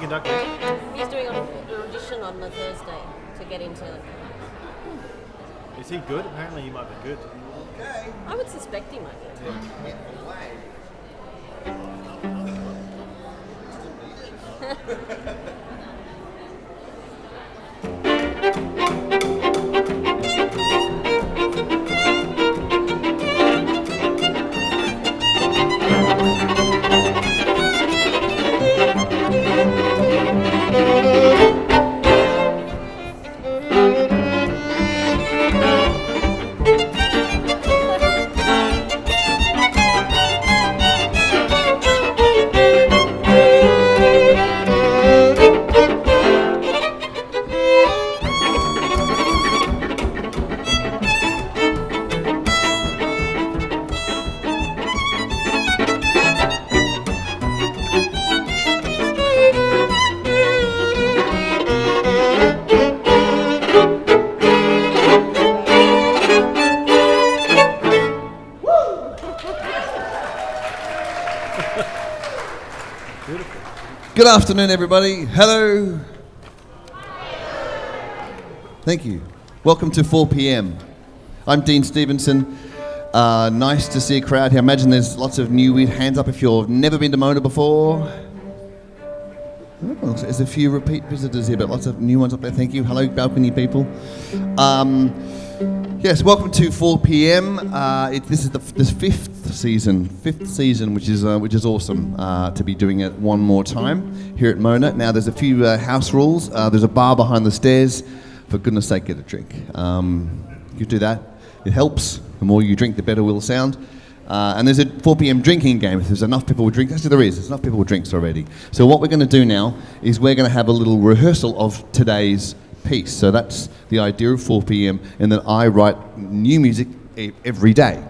conducting? He's doing an audition on the Thursday to get into it. Is he good? Apparently he might be good. I would suspect he might be. Good afternoon, everybody. Hello. Thank you. Welcome to 4 p.m. I'm Dean Stevenson. Nice to see a crowd here. I imagine there's lots of new weird hands up if you've never been to Mona before. Oh, there's a few repeat visitors here, but lots of new ones up there. Thank you. Hello, balcony people. Yes, welcome to 4 p.m. This is the fifth season, which is awesome to be doing it one more time here at Mona. Now, there's a few house rules. There's a bar behind the stairs. For goodness sake, get a drink. You do that. It helps. The more you drink, the better we'll sound. And there's a 4 p.m. drinking game. If there's enough people with drinks, actually there is. There's enough people with drinks already. So what we're going to do now is we're going to have a little rehearsal of today's piece. So that's the idea of 4 p.m. and then I write new music every day.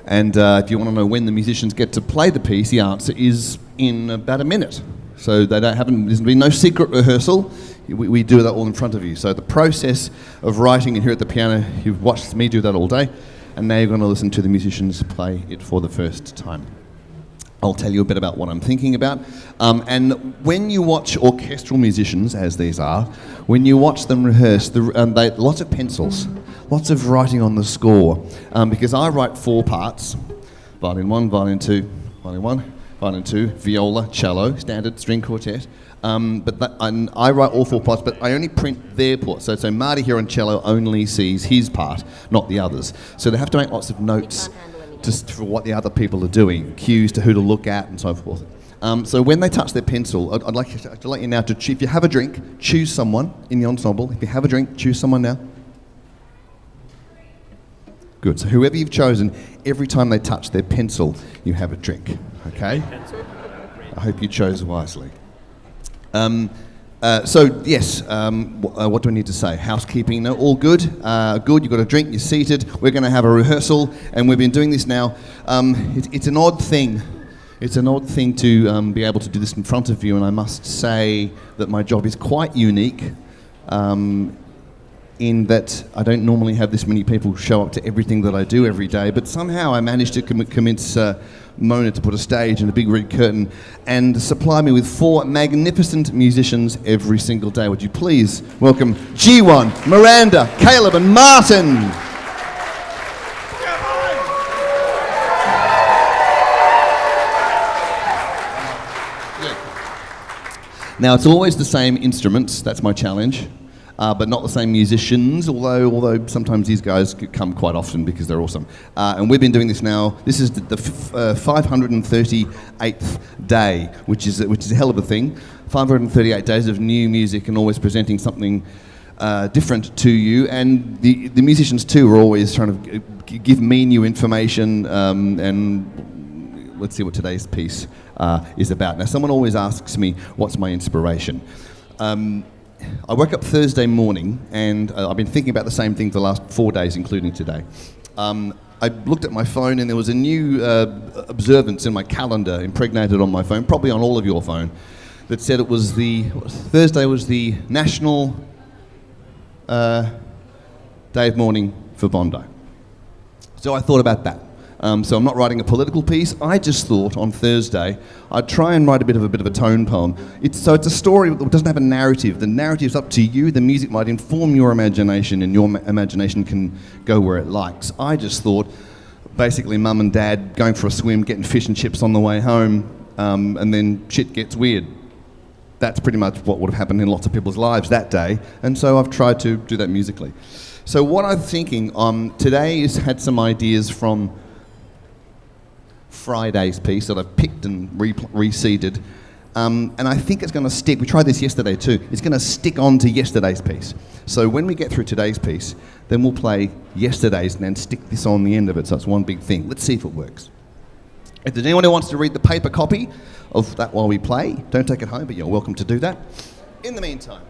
And if you want to know when the musicians get to play the piece, the answer is in about a minute. So there's been no secret rehearsal. We do that all in front of you. So the process of writing and here at the piano, you've watched me do that all day, and now you're going to listen to the musicians play it for the first time. I'll tell you a bit about what I'm thinking about. And when you watch orchestral musicians, as these are, when you watch them rehearse, lots of pencils, lots of writing on the score. Because I write 4 parts: violin 1, violin 2, violin 1, violin 2, viola, cello, standard string quartet. And I write all 4 parts, but I only print their parts. So Marty here on cello only sees his part, not the others. So they have to make lots of notes just for what the other people are doing, cues to who to look at and so forth. So when they touch their pencil, I'd like to let you now to if you have a drink, choose someone in the ensemble. If you have a drink, choose someone now. Good. So whoever you've chosen, every time they touch their pencil, you have a drink. Okay? I hope you chose wisely. Yes, what do I need to say? Housekeeping, no, all good. Good, you've got a drink, you're seated. We're going to have a rehearsal, and we've been doing this now. It's an odd thing. It's an odd thing to be able to do this in front of you, and I must say that my job is quite unique in that I don't normally have this many people show up to everything that I do every day, but somehow I managed to convince Mona to put a stage and a big red curtain and supply me with 4 magnificent musicians every single day. Would you please welcome G1, Miranda, Caleb and Martin. Now it's always the same instruments, that's my challenge. But not the same musicians, although sometimes these guys come quite often because they're awesome. And we've been doing this now. This is the 538th day, which is a hell of a thing. 538 days of new music and always presenting something different to you. And the musicians too are always trying to give me new information. And let's see what today's piece is about. Now, someone always asks me, what's my inspiration? I woke up Thursday morning and I've been thinking about the same thing for the last 4 days, including today. I looked at my phone and there was a new observance in my calendar impregnated on my phone, probably on all of your phone, that said it was Thursday was the National Day of Mourning for Bondi. So I thought about that. So I'm not writing a political piece. I just thought on Thursday I'd try and write a bit of a tone poem. It's a story that doesn't have a narrative. The narrative's up to you. The music might inform your imagination, and your imagination can go where it likes. I just thought, basically, mum and dad going for a swim, getting fish and chips on the way home, and then shit gets weird. That's pretty much what would have happened in lots of people's lives that day, and so I've tried to do that musically. So what I'm thinking today is had some ideas from Friday's piece that I've picked and reseeded, and I think it's going to stick. We tried this yesterday too. It's going to stick on to yesterday's piece. So when we get through today's piece, then we'll play yesterday's and then stick this on the end of it, so it's one big thing. Let's see if it works. If there's anyone who wants to read the paper copy of that while we play, don't take it home, but you're welcome to do that. In the meantime,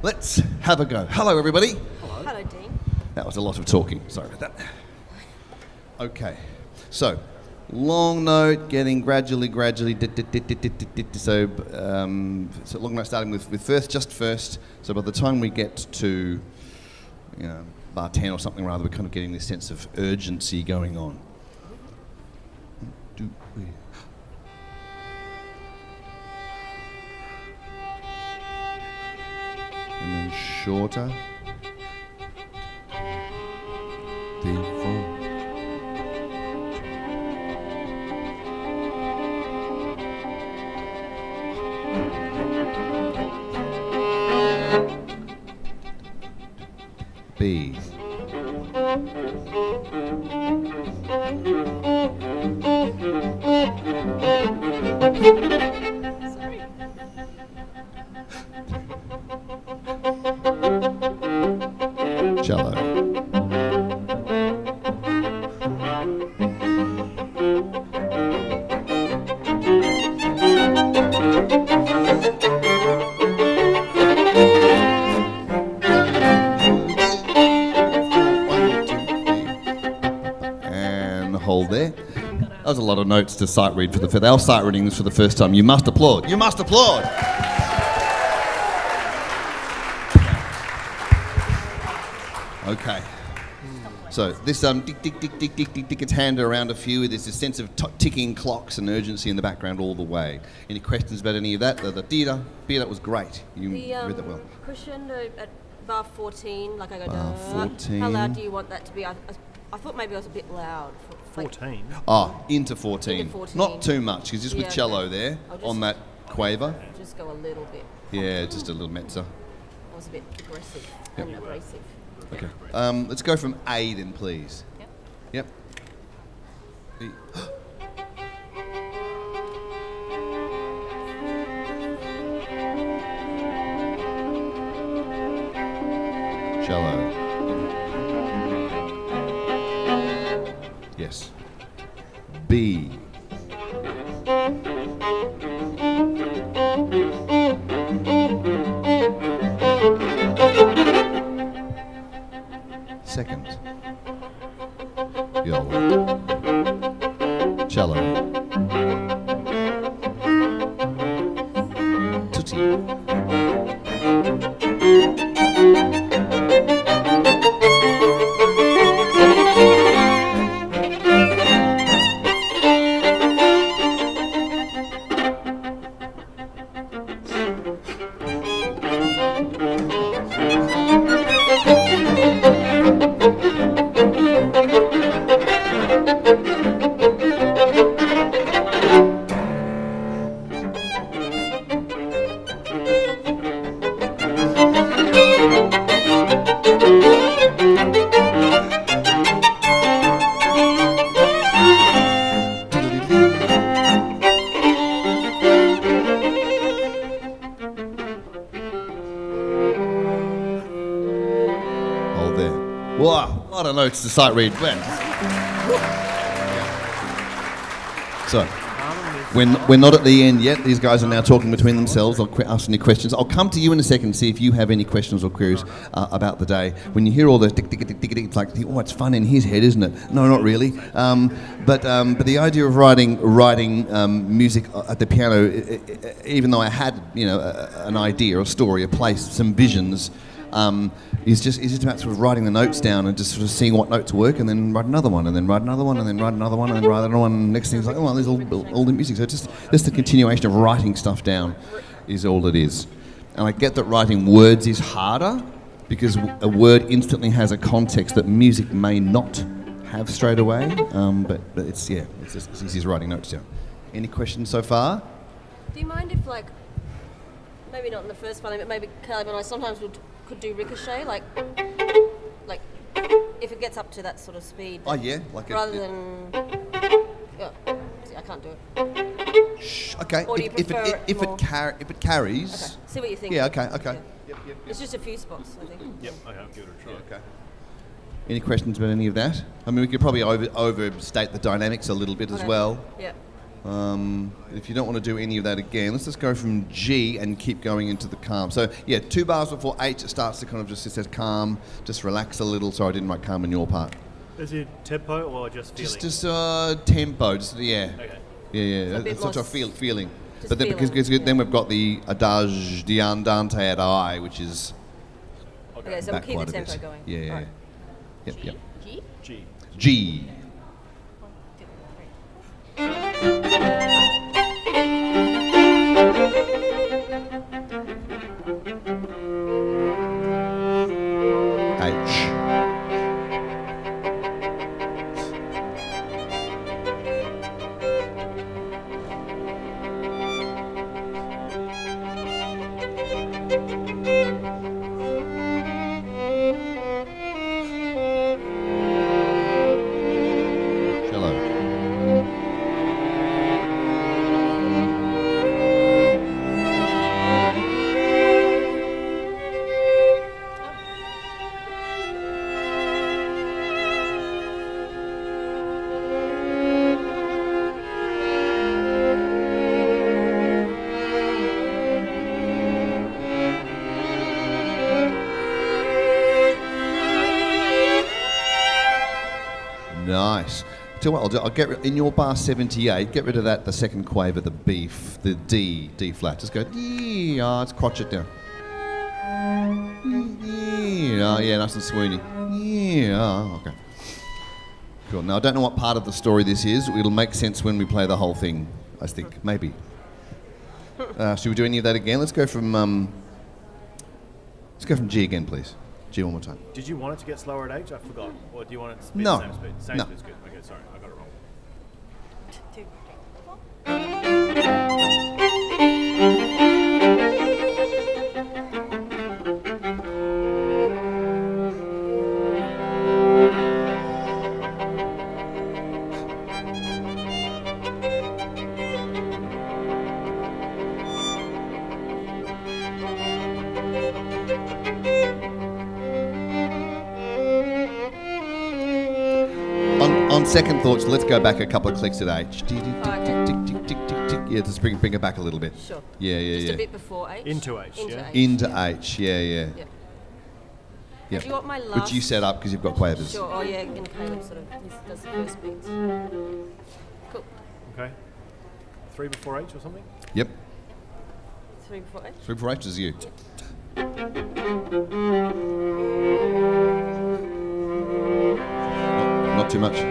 let's have a go. Hello, everybody. Hello, Dean. That was a lot of talking. Sorry about that. Okay. So, long note, getting gradually. So long note starting with first, just first. So by the time we get to, bar 10 or something rather, we're kind of getting this sense of urgency going on. And then shorter. 3, 4. B. Cello. Hold there. That was a lot of notes to sight read for they are sight reading this for the first time. You must applaud. You must applaud. Okay. So this dick its hand around a few. There's this sense of ticking clocks and urgency in the background all the way. Any questions about any of that? The theatre, that was great. You read that well. Crescendo at bar 14, like I go Bar 14. How loud do you want that to be? I thought maybe I was a bit loud. 14? Into 14. Into 14. Not too much, because just with cello there, on that quaver. Just go a little bit. Yeah, just a little mezzo. I was a bit aggressive and abrasive. Okay. Let's go from A then, please. Yep. B. Cello. Yes. B. Second. Viola. Cello. Tutti. Wow, a lot of notes to sight read. So, we're not at the end yet. These guys are now talking between themselves. I'll ask any questions. I'll come to you in a second and see if you have any questions or queries about the day. When you hear all those tick, tick, tick, tick, tick, it's like, oh, it's fun in his head, isn't it? No, not really. But the idea of writing music at the piano, even though I had, an idea, a story, a place, some visions, is just about sort of writing the notes down and just sort of seeing what notes work, and then write another one, and then write another one, and then write another one, and then write another one. And next thing is like, oh, well, there's all the music. So it's just the continuation of writing stuff down is all it is. And I get that writing words is harder because a word instantly has a context that music may not have straight away. But it's just as easy as writing notes down. Any questions so far? Do you mind if, like, maybe not in the first one, but maybe Caleb and I sometimes could do ricochet, like if it gets up to that sort of speed. Oh yeah, like rather than. See, I can't do it. Shh, okay. Or do you prefer if it carries. Okay. See what you think. Yeah. Okay. Yeah. Yep. It's just a few spots, I think. Yep. Okay, I'll give it a try. Yeah, okay. Any questions about any of that? I mean, we could probably overstate the dynamics a little bit as well. Yeah. If you don't want to do any of that again, let's just go from G and keep going into the calm. So, yeah, 2 bars before H, it starts to kind of just, it says calm, just relax a little. Sorry, I didn't write calm in your part. Is it tempo or just feeling? Just tempo, yeah. Okay. Yeah. It's such a feeling. But then, because then we've got the adage di andante ad I, which is okay, so we'll keep the tempo going. Yeah. Right. Yep. G? G. G. H. Nice. Tell you what I'll get in your bar 78. Get rid of that. The second quaver, the B, the D flat. Just go D. It's crotchet down. Yeah, nice and swoony. Okay. Cool. Now I don't know what part of the story this is. It'll make sense when we play the whole thing. I think maybe. Should we do any of that again? Let's go from G again, please. G one more time. Did you want it to get slower at H? I forgot. Or do you want it to be No. the same speed? Same No. speed's good. Okay, sorry, I got it wrong. 2, 3. On second thoughts, let's go back a couple of clicks at H. Okay. Yeah, just bring it back a little bit. Sure. Yeah. Just a bit before H. Into H, yeah? Into H, yeah. Do you want my last? Which you set up because you've got quavers. Sure. Oh yeah, and Caleb sort of does the first beats. Cool. Okay. 3 before H or something? Yep. 3 before H. 3 before H is you. Not too much.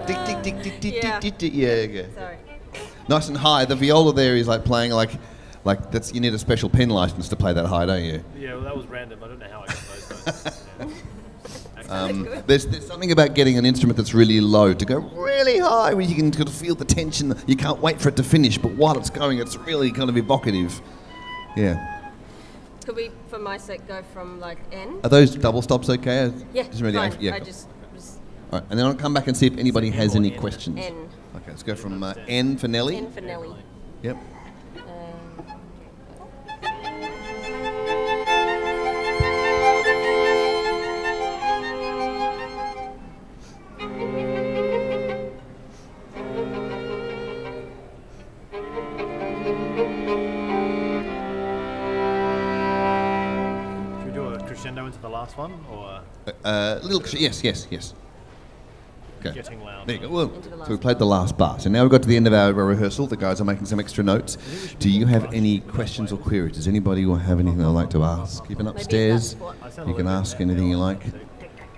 Tick, tick, tick, tick, tick, Yeah. tick, tick. Yeah, okay. Sorry. Nice and high. The viola there is like playing like that's. You need a special pen license to play that high, don't you? Yeah, well, that was random. I don't know how I got those notes. Yeah. There's something about getting an instrument that's really low to go really high, where you can kind of feel the tension. You can't wait for it to finish, but while it's going, it's really kind of evocative. Yeah. Could we, for my sake, go from like N? Are those double stops okay? Yeah, Just really fine. yeah. I cool. just All right, and then I'll come back and see if anybody has any N. questions. N. Okay, let's go from N for Nelly. N for Nelly. Yep. Should we do a crescendo into the last one, or Yes. Okay. getting loud? There you go. Well, Into the so last we played the last bar. So now we've got to the end of our rehearsal. The guys are making some extra notes. Do you have any questions or queries? Does anybody have anything they'd like to ask? Even upstairs, Maybe in that spot. you can ask anything you like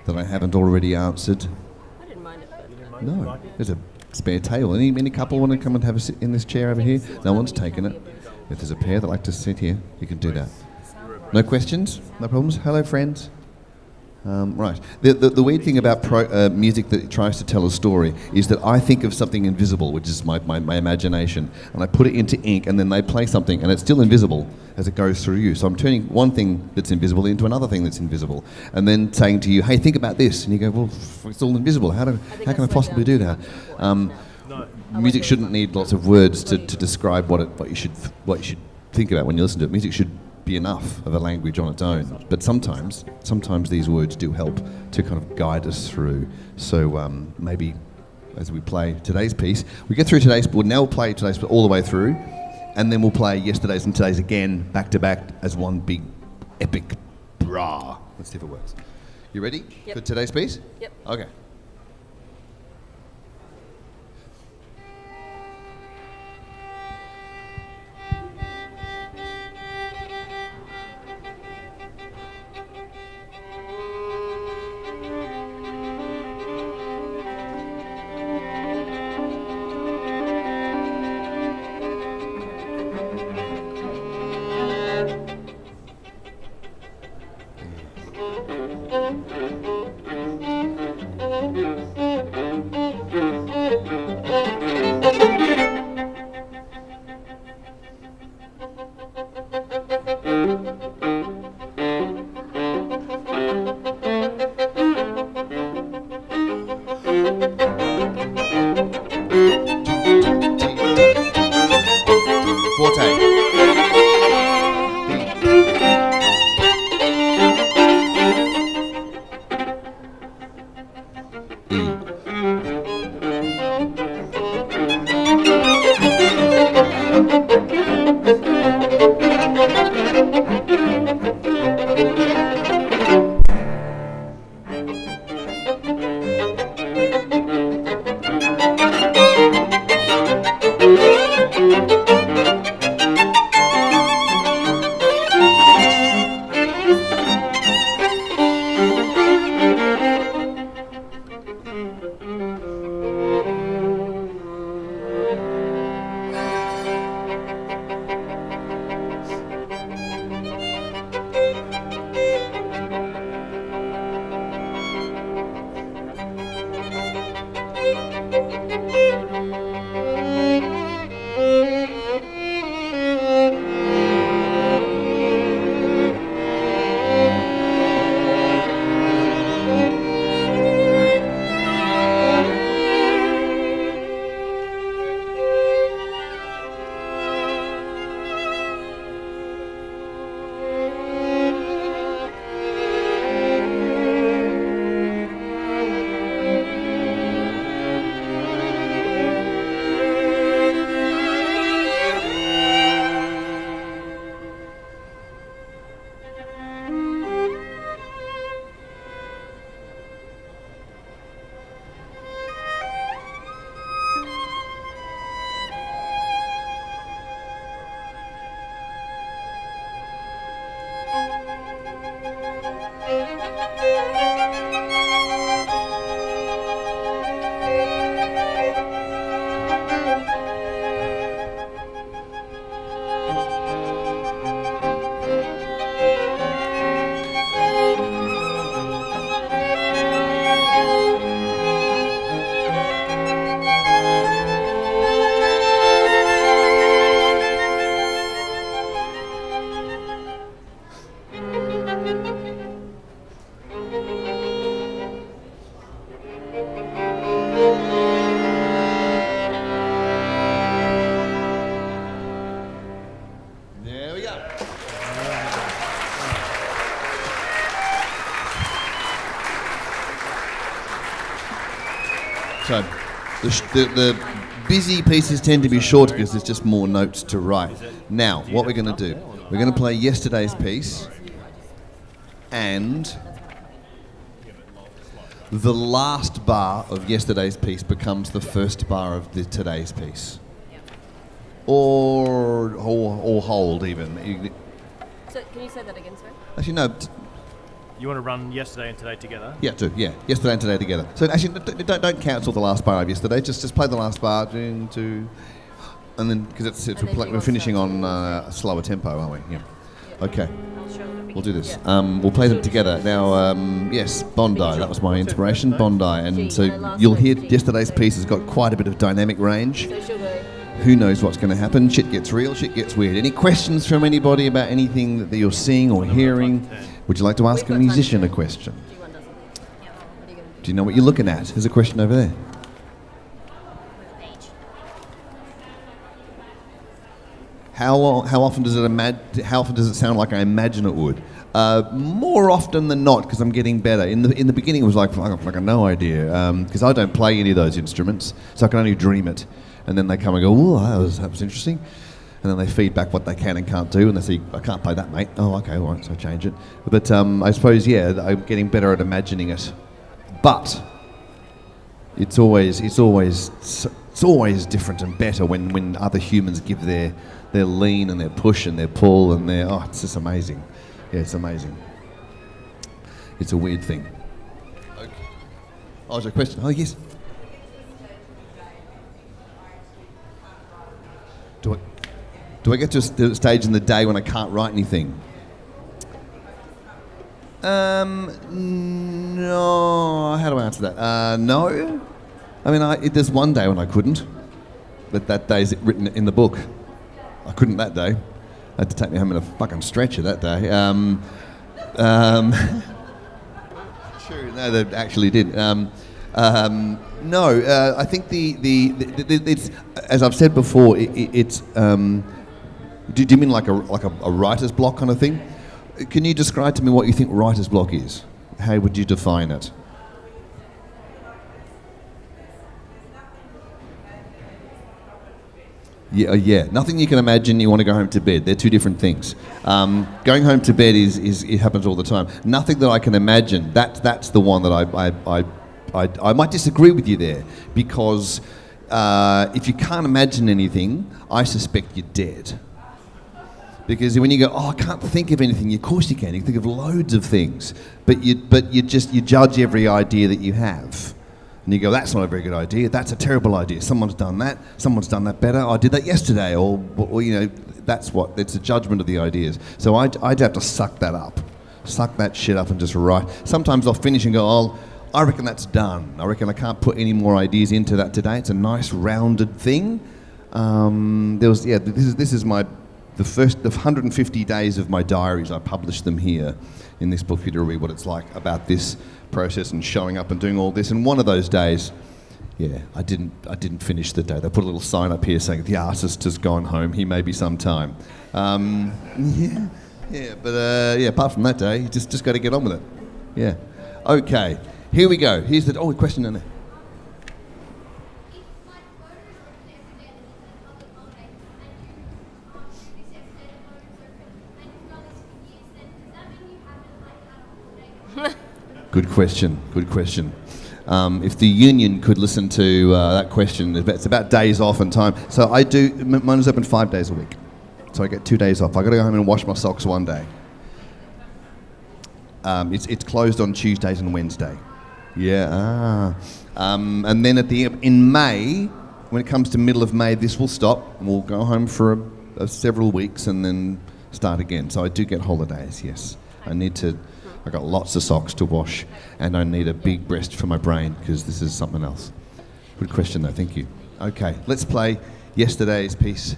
that I haven't already answered. I didn't mind it, but No, there's a spare table. Any couple want to come and have a sit in this chair over here? No one's taken it. If there's a pair that like to sit here, you can do that. No questions? No problems? Hello, friends. Right. The weird thing about music that tries to tell a story is that I think of something invisible, which is my imagination, and I put it into ink, and then they play something, and it's still invisible as it goes through you. So I'm turning one thing that's invisible into another thing that's invisible, and then saying to you, hey, think about this. And you go, well, it's all invisible. How can I possibly do that? No. Music shouldn't need lots of words to describe what you should think about when you listen to it. Music should be enough of a language on its own, but sometimes these words do help to kind of guide us through. So maybe as we play today's piece, we get through today's, we'll now play today's all the way through, and then we'll play yesterday's and today's again back to back as one big epic brah. Let's see if it works. You ready Yep. for today's piece? Yep. Okay. Forte. So the busy pieces tend to be shorter because there's just more notes to write. Now, what we're going to do, we're going to play yesterday's piece and the last bar of yesterday's piece becomes the first bar of today's piece. Or hold even. So can you say that again, sorry? Actually, no. You want to run yesterday and today together? Yeah, yeah. Yesterday and today together. So actually, don't cancel the last bar of yesterday. Just play the last bar, and then because we're finishing on a slower tempo, aren't we? Yeah. Okay. We'll do this. We'll play them together. Now, yes, Bondi, that was my inspiration, Bondi. And so you'll hear yesterday's piece has got quite a bit of dynamic range. Who knows what's going to happen? Shit gets real, shit gets weird. Any questions from anybody about anything that you're seeing or hearing? Would you like to ask a musician a question? Do you know what you're looking at? There's a question over there. How often does it sound like I imagine it would? More often than not, because I'm getting better. In the beginning, it was like I've got no idea, because I don't play any of those instruments, so I can only dream it. And then they come and go, oh, that was interesting. And then they feed back what they can and can't do, and they say, I can't play that, mate. Oh, okay, all right, so I change it. But I suppose, yeah, I'm getting better at imagining it. But it's always different and better when other humans give their lean and their push and their pull and it's just amazing. Yeah, it's amazing. It's a weird thing. Okay. Oh, is there a question? Oh, yes. Do I get to a stage in the day when I can't write anything? No. How do I answer that? No. I mean, there's one day when I couldn't, but that day's written in the book. I couldn't that day. I had to take me home in a fucking stretcher that day. True, no, they actually did. No, I think it's, as I've said before, it's. Do you mean like a writer's block kind of thing? Can you describe to me what you think writer's block is? How would you define it? Yeah. Nothing you can imagine. You want to go home to bed. They're two different things. Going home to bed it happens all the time. Nothing that I can imagine. That's the one that I might disagree with you there, because if you can't imagine anything, I suspect you're dead. Because when you go, I can't think of anything, of course you can. You can think of loads of things, but you judge every idea that you have. And you go, that's not a very good idea, that's a terrible idea. Someone's done that better, I did that yesterday, or it's a judgment of the ideas. So I'd have to suck that shit up and just write. Sometimes I'll finish and go, I reckon that's done. I reckon I can't put any more ideas into that today. It's a nice rounded thing. This is the 150 days of my diaries. I published them here in this book for you to read what it's like about this process and showing up and doing all this. And one of those days, I didn't finish the day. They put a little sign up here saying the artist has gone home. He may be sometime. But apart from that day, you just got to get on with it. Yeah. Okay. Here we go. Here's the question in there. Good question. If the union could listen to that question, it's about days off and time. So I do, mine is open 5 days a week. So I get 2 days off. I got to go home and wash my socks one day. It's closed on Tuesdays and Wednesday. Yeah. And then in May, when it comes to middle of May, this will stop. We'll go home for several weeks and then start again. So I do get holidays, yes. I got lots of socks to wash, and I need a big breast for my brain, because this is something else. Good question, though. Thank you. Okay, let's play yesterday's piece,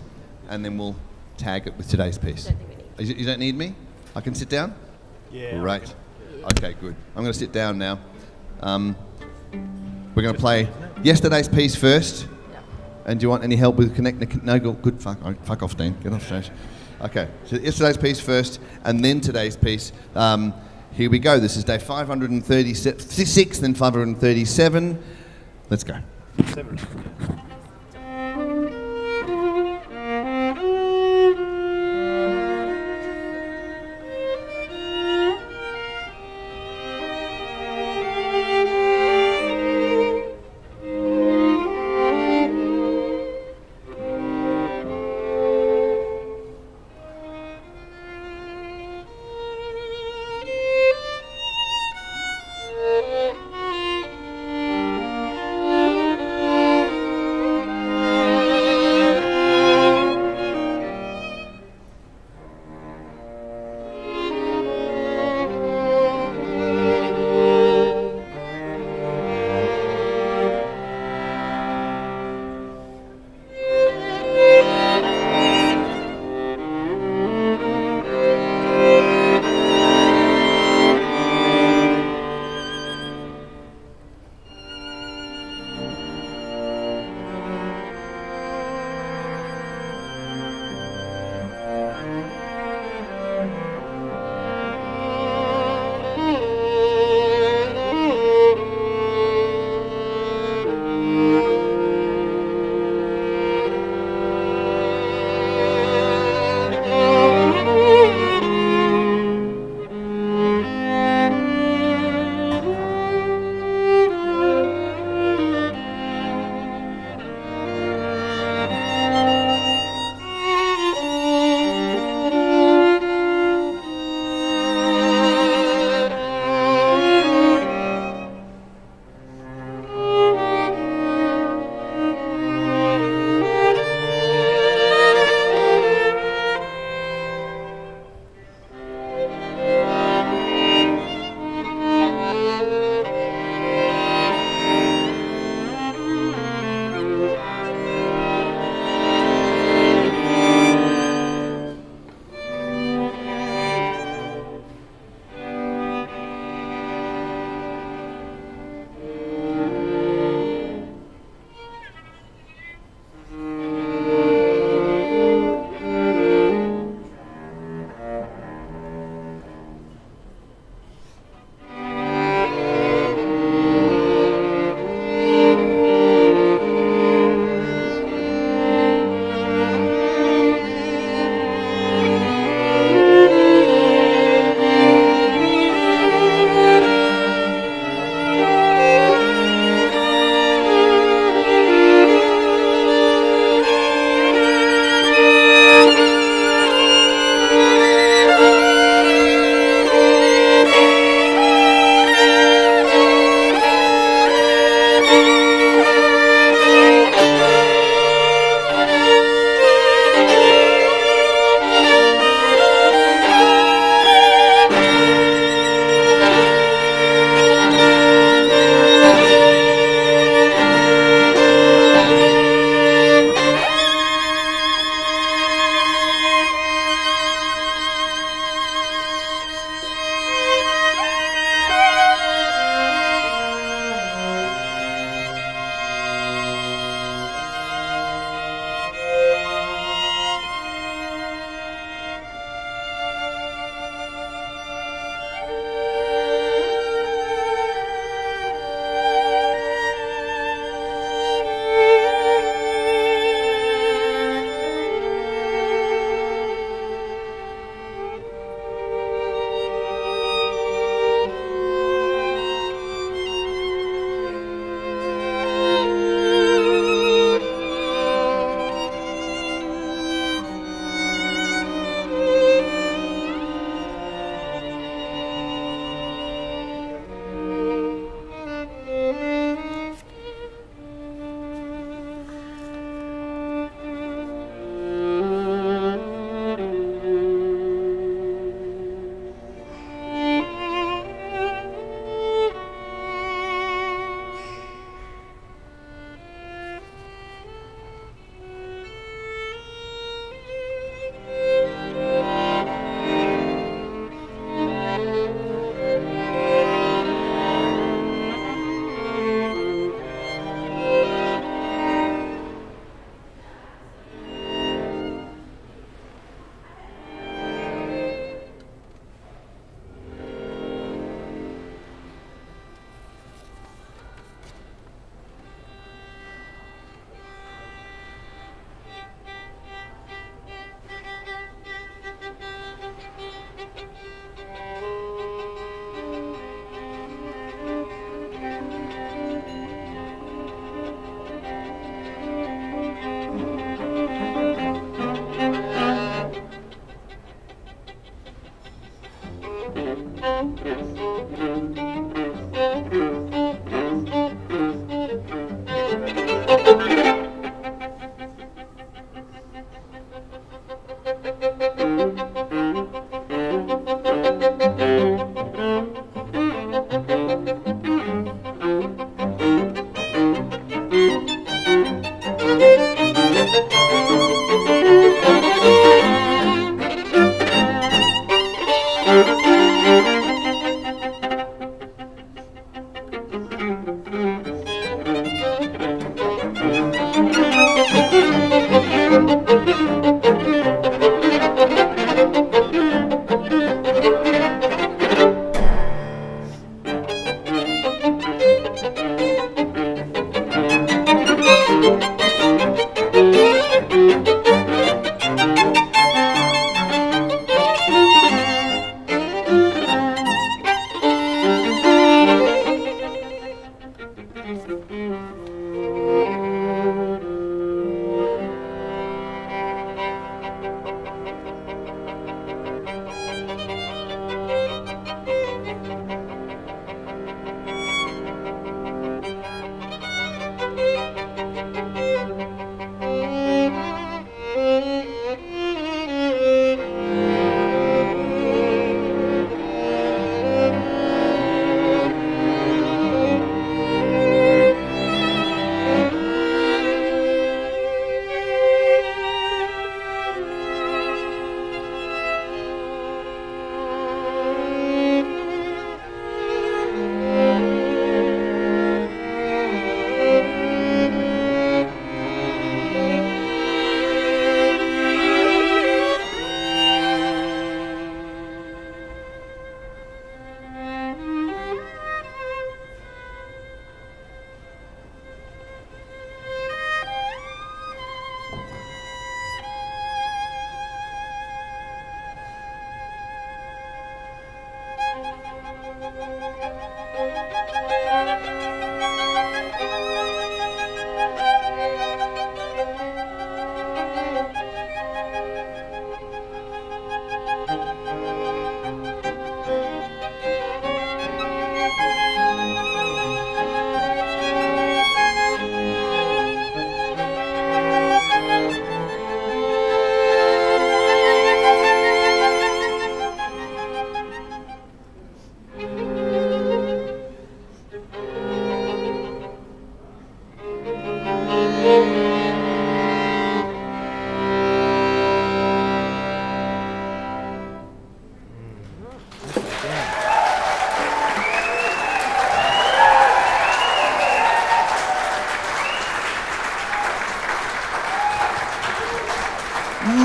and then we'll tag it with today's piece. You don't need me? I can sit down? Yeah. Right. Okay, good. I'm going to sit down now. We're going to play yesterday's piece first. And do you want any help with connecting? No, good. Fuck off, Dean. Get off stage. Okay, so yesterday's piece first, and then today's piece. Here we go. This is day 536, then 537. Let's go. Severus. Yeah.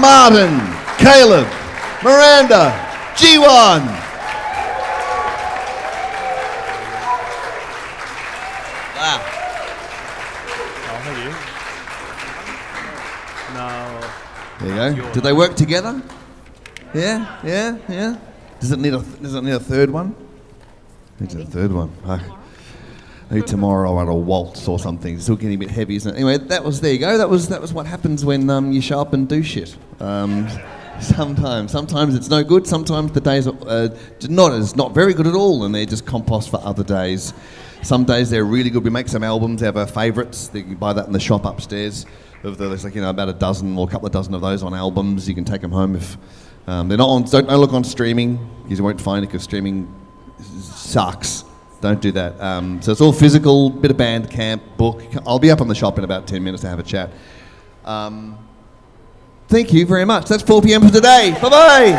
Martin, Caleb, Miranda, G1. Wow. Oh, thank you. No. There you go. Did they work together? Yeah. Does it need a third one? Needs a third one. Maybe tomorrow I'll add a waltz or something. It's still getting a bit heavy, isn't it? Anyway, there you go. That was what happens when you show up and do shit. Sometimes it's no good. Sometimes the days are not very good at all, and they're just compost for other days. Some days they're really good. We make some albums. They have our favourites. You can buy that in the shop upstairs. There's about a dozen or a couple of dozen of those on albums. You can take them home if they're not on. Don't look on streaming because you won't find it because streaming sucks. Don't do that. So it's all physical, bit of Bandcamp, book. I'll be up on the shop in about 10 minutes to have a chat. Thank you very much. That's 4 p.m. for today. Bye-bye.